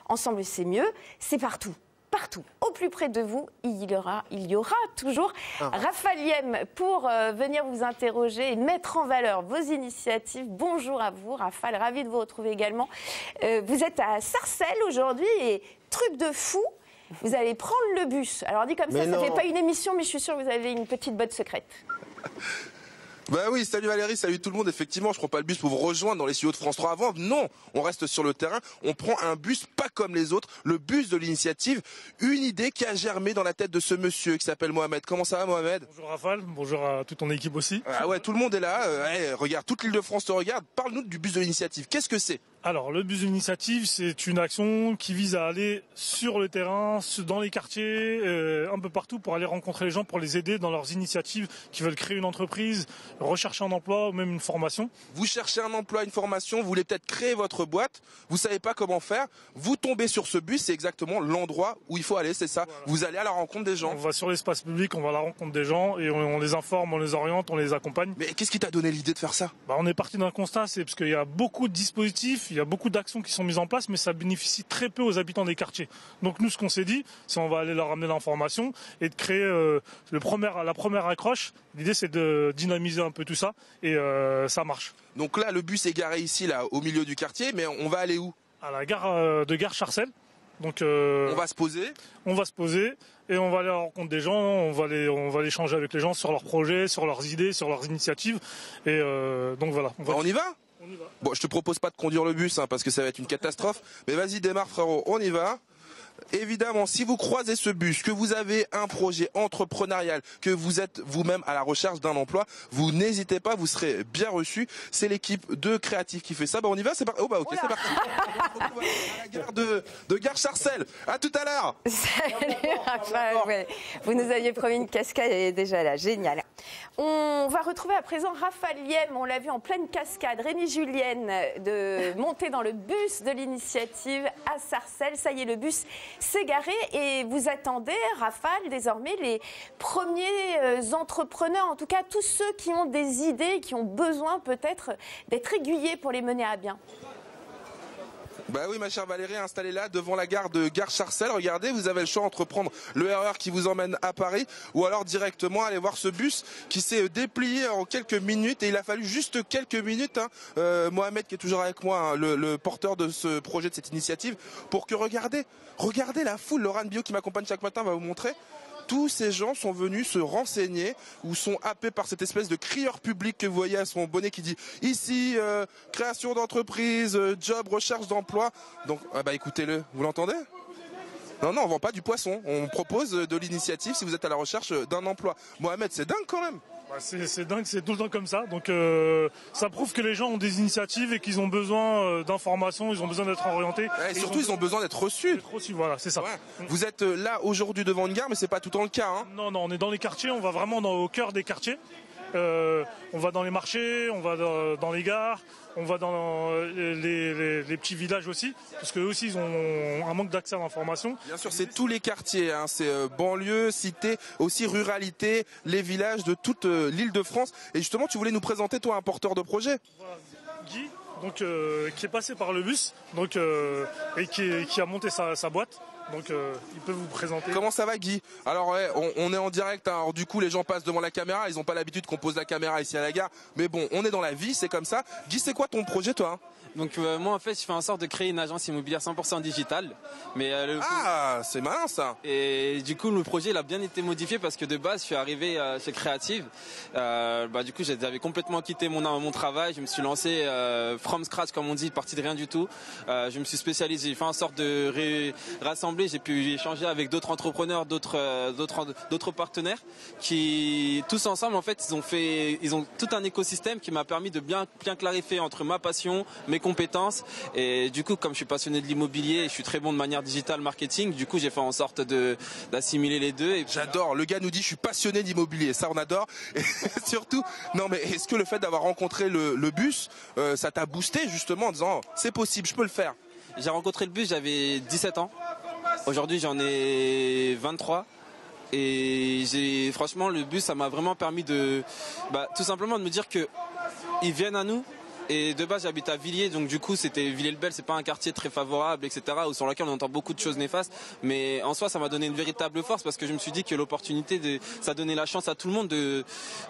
Ensemble, c'est mieux. C'est partout. Partout, au plus près de vous, il y aura toujours Raphaël Yem pour venir vous interroger et mettre en valeur vos initiatives. Bonjour à vous, Raphaël, ravi de vous retrouver également. Vous êtes à Sarcelles aujourd'hui et truc de fou, vous allez prendre le bus. Alors dit comme ça ne fait pas une émission, mais je suis sûre que vous avez une petite botte secrète. Bah oui, salut Valérie, salut tout le monde. Effectivement, je prends pas le bus pour vous rejoindre dans les studios de France 3 avant. Non, on reste sur le terrain. On prend un bus pas comme les autres, le bus de l'initiative. Une idée qui a germé dans la tête de ce monsieur qui s'appelle Mohamed. Comment ça va, Mohamed? Bonjour Raphaël, bonjour à toute ton équipe aussi. Ah ouais, tout le monde est là. Regarde, toute l'Île-de-France te regarde. Parle-nous du bus de l'initiative. Qu'est-ce que c'est? Alors, le bus de l'initiative, c'est une action qui vise à aller sur le terrain, dans les quartiers, un peu partout pour aller rencontrer les gens, pour les aider dans leurs initiatives qui veulent créer une entreprise, rechercher un emploi ou même une formation. Vous cherchez un emploi, une formation, vous voulez peut-être créer votre boîte, vous savez pas comment faire, vous tombez sur ce bus, c'est exactement l'endroit où il faut aller, c'est ça. Voilà. Vous allez à la rencontre des gens. On va sur l'espace public, on va à la rencontre des gens et on les informe, on les oriente, on les accompagne. Mais qu'est-ce qui t'a donné l'idée de faire ça? On est parti d'un constat, c'est parce qu'il y a beaucoup de dispositifs, il y a beaucoup d'actions qui sont mises en place, mais ça bénéficie très peu aux habitants des quartiers. Donc nous, ce qu'on s'est dit, c'est on va aller leur amener l'information et de créer la première accroche. L'idée, c'est de dynamiser un peu tout ça et ça marche. Donc là, le bus est garé ici, là, au milieu du quartier, mais on va aller où? À la gare de Sarcelles. Donc on va se poser. On va se poser et on va aller à la rencontre des gens. On va aller échanger avec les gens sur leurs projets, sur leurs idées, sur leurs initiatives. Et donc voilà. On y va? On y va. Bon, je te propose pas de conduire le bus parce que ça va être une catastrophe. Mais vas-y, démarre frérot, on y va. Évidemment, si vous croisez ce bus, que vous avez un projet entrepreneurial, que vous êtes vous-même à la recherche d'un emploi, vous n'hésitez pas, vous serez bien reçu. C'est l'équipe de créatifs qui fait ça. On y va, c'est parti. Oh ok, c'est parti. On se retrouve à la gare de Gare Sarcelles. À tout à l'heure. Salut Raphaël, ouais. Vous nous aviez promis une cascade, elle est déjà là, génial. On va retrouver à présent Raphaël Yem, on l'a vu en pleine cascade, Rémi Julienne de monter dans le bus de l'initiative à Sarcelles. Ça y est, le bus s'est garé et vous attendez, Raphaël, désormais les premiers entrepreneurs, en tout cas tous ceux qui ont des idées, qui ont besoin peut-être d'être aiguillés pour les mener à bien. Bah oui, ma chère Valérie, installée là devant la gare de Gare Sarcelles. Regardez, vous avez le choix entre prendre le RER qui vous emmène à Paris ou alors directement aller voir ce bus qui s'est déplié en quelques minutes et il a fallu juste quelques minutes. Mohamed qui est toujours avec moi, hein, le porteur de ce projet, de cette initiative, pour que regardez la foule. Laurent Bio qui m'accompagne chaque matin va vous montrer. Tous ces gens sont venus se renseigner ou sont happés par cette espèce de crieur public que vous voyez à son bonnet qui dit ici création d'entreprise, job, recherche d'emploi. Donc écoutez-le, vous l'entendez? Non, on vend pas du poisson. On propose de l'initiative si vous êtes à la recherche d'un emploi. Mohamed, c'est dingue quand même. C'est dingue, c'est tout le temps comme ça. Donc ça prouve que les gens ont des initiatives et qu'ils ont besoin d'informations, ils ont besoin d'être orientés. Et surtout, ils ont besoin d'être reçus. Voilà, c'est ça. Ouais. Vous êtes là aujourd'hui devant une gare, mais c'est pas tout le temps le cas. Hein. Non, on est dans les quartiers, on va vraiment au cœur des quartiers. On va dans les marchés, on va dans les gares, on va dans les petits villages aussi, parce qu'eux aussi ils ont un manque d'accès à l'information. Bien sûr, c'est tous les quartiers, hein, c'est banlieue, cité, aussi ruralité, les villages de toute l'Île-de-France. Et justement, tu voulais nous présenter toi un porteur de projet. Voilà, Guy, donc qui est passé par le bus, donc et qui a monté sa boîte. Donc il peut vous présenter. Comment ça va Guy? Alors ouais, on est en direct, hein. Alors du coup les gens passent devant la caméra, ils n'ont pas l'habitude qu'on pose la caméra ici à la gare, mais bon, on est dans la vie, c'est comme ça. Guy, c'est quoi ton projet toi? Donc moi en fait je fais en sorte de créer une agence immobilière 100% digitale. Mais c'est malin ça. Et du coup le projet il a bien été modifié parce que de base je suis arrivé chez Creative. Du coup j'avais complètement quitté mon travail, je me suis lancé from scratch comme on dit, parti de rien du tout. Je me suis spécialisé, j'ai fait en sorte de rassembler, j'ai pu échanger avec d'autres entrepreneurs, d'autres partenaires qui tous ensemble en fait ils ont tout un écosystème qui m'a permis de bien clarifier entre ma passion, mes compétences et du coup comme je suis passionné de l'immobilier et je suis très bon de manière digitale marketing, du coup j'ai fait en sorte d'assimiler les deux. J'adore, le gars nous dit je suis passionné d'immobilier, ça on adore. Et surtout, non mais est-ce que le fait d'avoir rencontré le bus, ça t'a boosté justement en disant c'est possible, je peux le faire? J'ai rencontré le bus, j'avais 17 ans, aujourd'hui j'en ai 23. Et franchement le bus ça m'a vraiment permis de tout simplement de me dire que ils viennent à nous Et de base, j'habite à Villiers, donc du coup, c'était Villiers-le-Bel, c'est pas un quartier très favorable, etc., ou sur lequel on entend beaucoup de choses néfastes. Mais en soi, ça m'a donné une véritable force parce que je me suis dit que l'opportunité, ça donnait la chance à tout le monde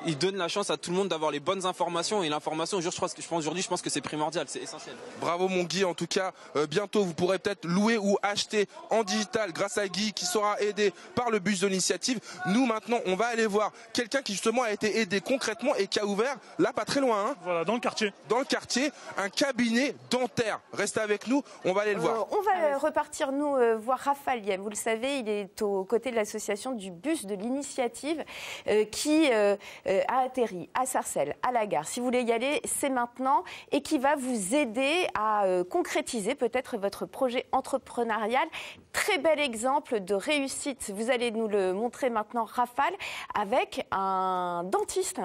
il donne la chance à tout le monde d'avoir les bonnes informations, et l'information, aujourd'hui, je pense que c'est primordial, c'est essentiel. Bravo mon Guy, en tout cas, bientôt vous pourrez peut-être louer ou acheter en digital grâce à Guy qui sera aidé par le bus de l'initiative. Nous maintenant, on va aller voir quelqu'un qui justement a été aidé concrètement et qui a ouvert, là pas très loin, hein, Voilà, dans le quartier. Dans le quartier, un cabinet dentaire. Restez avec nous, on va aller le voir. On va repartir, nous, voir Raphaël Yem. Vous le savez, il est aux côtés de l'association du bus de l'initiative qui a atterri à Sarcelles, à la gare. Si vous voulez y aller, c'est maintenant, et qui va vous aider à concrétiser peut-être votre projet entrepreneurial. Très bel exemple de réussite. Vous allez nous le montrer maintenant, Raphaël, avec un dentiste.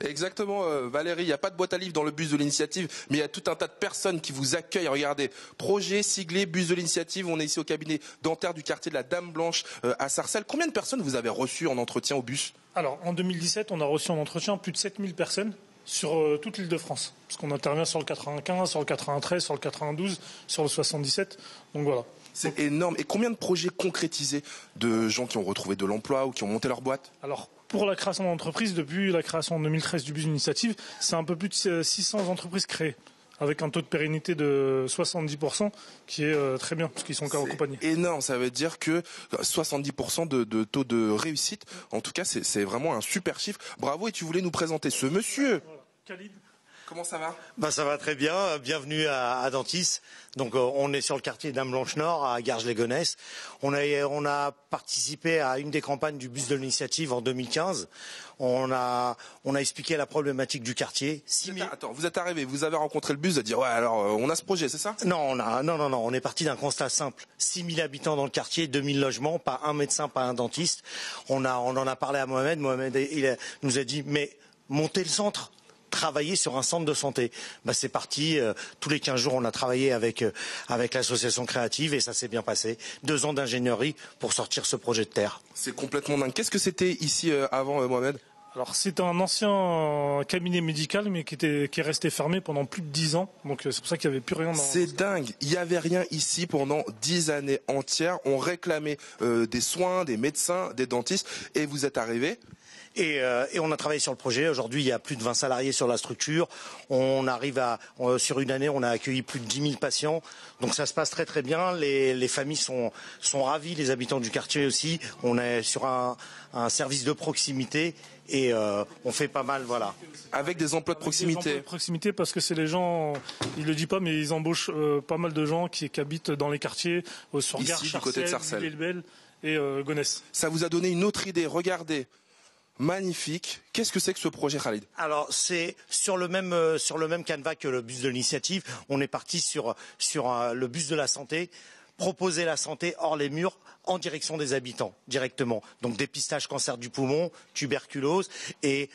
Exactement, Valérie, il n'y a pas de boîte à livres dans le bus de l'initiative, mais il y a tout un tas de personnes qui vous accueillent. Regardez, projet siglé, bus de l'initiative, on est ici au cabinet dentaire du quartier de la Dame Blanche à Sarcelles. Combien de personnes vous avez reçues en entretien au bus? Alors, en 2017, on a reçu en entretien plus de 7000 personnes sur toute l'île de France. Parce qu'on intervient sur le 95, sur le 93, sur le 92, sur le 77. Donc voilà. C'est énorme. Et combien de projets concrétisés de gens qui ont retrouvé de l'emploi ou qui ont monté leur boîte? Alors, pour la création d'entreprises, depuis la création en 2013 du bus d'initiative, c'est un peu plus de 600 entreprises créées, avec un taux de pérennité de 70%, qui est très bien, parce qu'ils sont accompagnés. C'est énorme, ça veut dire que 70% de taux de réussite, en tout cas, c'est vraiment un super chiffre. Bravo, et tu voulais nous présenter ce monsieur. Voilà. Khalid. Comment ça va? Ça va très bien. Bienvenue à Dentis. Donc on est sur le quartier Dame Blanche Nord à Garges-les-Gonesse. On a participé à une des campagnes du bus de l'initiative en 2015. On a expliqué la problématique du quartier. Attends, vous êtes arrivé, vous avez rencontré le bus, vous avez dit ouais alors on a ce projet, c'est ça? Non, on est parti d'un constat simple. 6000 habitants dans le quartier, 2000 logements, pas un médecin, pas un dentiste. On en a parlé à Mohamed. Mohamed nous a dit mais montez le centre. Travailler sur un centre de santé. C'est parti. Tous les 15 jours, on a travaillé avec l'association créative et ça s'est bien passé. 2 ans d'ingénierie pour sortir ce projet de terre. C'est complètement dingue. Qu'est-ce que c'était ici avant, Mohamed? Alors c'est un ancien cabinet médical mais qui est resté fermé pendant plus de 10 ans. Donc c'est pour ça qu'il n'y avait plus rien dans... C'est dingue. Il n'y avait rien ici pendant 10 années entières. On réclamait des soins, des médecins, des dentistes et vous êtes arrivés. Et on a travaillé sur le projet. Aujourd'hui, il y a plus de 20 salariés sur la structure. Sur une année, on a accueilli plus de 10 000 patients. Donc ça se passe très très bien. Les familles sont ravies, les habitants du quartier aussi. On est sur un service de proximité et on fait pas mal, voilà. Avec des emplois de proximité. Des emplois de proximité parce que c'est les gens, ils le disent pas, mais ils embauchent pas mal de gens qui habitent dans les quartiers, sur Gare, Sarcelles, Villiers-le-Bel et Gonesse. Ça vous a donné une autre idée. Regardez. Magnifique. Qu'est-ce que c'est que ce projet, Khalid? Alors c'est sur le même canevas que le bus de l'initiative. On est parti sur le bus de la santé, proposer la santé hors les murs en direction des habitants directement. Donc dépistage cancer du poumon, tuberculose et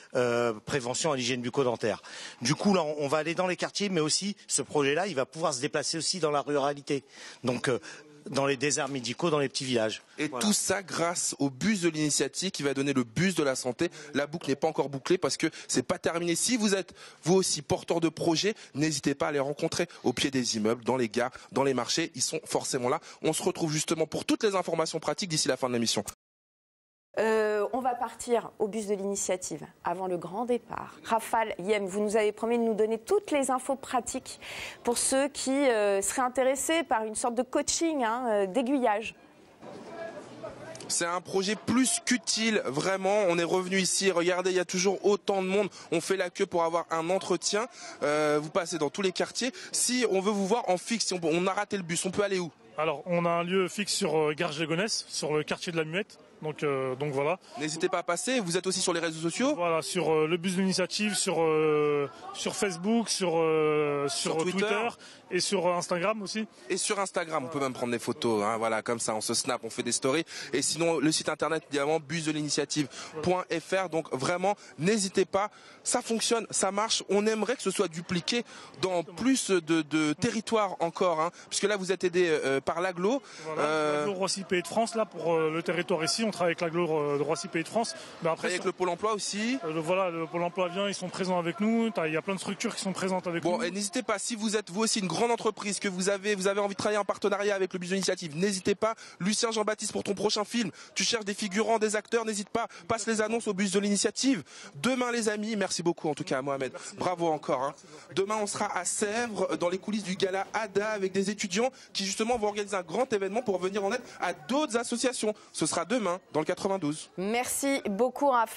prévention à l'hygiène bucco-dentaire. Du coup là on va aller dans les quartiers, mais aussi ce projet-là il va pouvoir se déplacer aussi dans la ruralité. Donc dans les déserts médicaux, dans les petits villages. Et voilà. Tout ça grâce au bus de l'initiative qui va donner le bus de la santé. La boucle n'est pas encore bouclée parce que c'est pas terminé. Si vous êtes vous aussi porteur de projet, n'hésitez pas à les rencontrer au pied des immeubles, dans les gares, dans les marchés. Ils sont forcément là. On se retrouve justement pour toutes les informations pratiques d'ici la fin de l'émission. On va partir au bus de l'initiative avant le grand départ. Raphaël Yem, vous nous avez promis de nous donner toutes les infos pratiques pour ceux qui seraient intéressés par une sorte de coaching, d'aiguillage. C'est un projet plus qu'utile, vraiment. On est revenu ici, regardez, il y a toujours autant de monde. On fait la queue pour avoir un entretien. Vous passez dans tous les quartiers. Si on veut vous voir en fixe, si on a raté le bus, on peut aller où? Alors, on a un lieu fixe sur Garges-les-Gonesse, sur le quartier de la Muette. Donc voilà. N'hésitez pas à passer. Vous êtes aussi sur les réseaux sociaux? Voilà, sur le bus de l'initiative, sur Facebook, sur Twitter et sur Instagram aussi. Et sur Instagram, on peut même prendre des photos. Voilà, comme ça, on se snap, on fait des stories. Et sinon, le site internet, évidemment, busdelinitiative.fr. Donc vraiment, n'hésitez pas. Ça fonctionne, ça marche. On aimerait que ce soit dupliqué dans plus de territoires encore. Puisque là, vous êtes aidé par l'Aglo. Voilà, l'Aglo Roissy Pays de France, là, pour le territoire ici. On travaille avec l'Aglo de Roissy Pays de France. Mais après, avec le Pôle emploi aussi. Voilà, le Pôle emploi vient, ils sont présents avec nous. Il y a plein de structures qui sont présentes avec nous. Bon, et n'hésitez pas, si vous êtes vous aussi une grande entreprise, que vous avez envie de travailler en partenariat avec le Bus de l'Initiative, n'hésitez pas. Lucien Jean-Baptiste, pour ton prochain film, tu cherches des figurants, des acteurs, n'hésite pas, passe les annonces au Bus de l'Initiative. Demain les amis, merci beaucoup en tout cas à Mohamed. Bravo encore. Hein. Demain on sera à Sèvres, dans les coulisses du gala ADA, avec des étudiants qui justement vont organiser un grand événement pour venir en aide à d'autres associations. Ce sera demain dans le 92. Merci beaucoup Raphaël.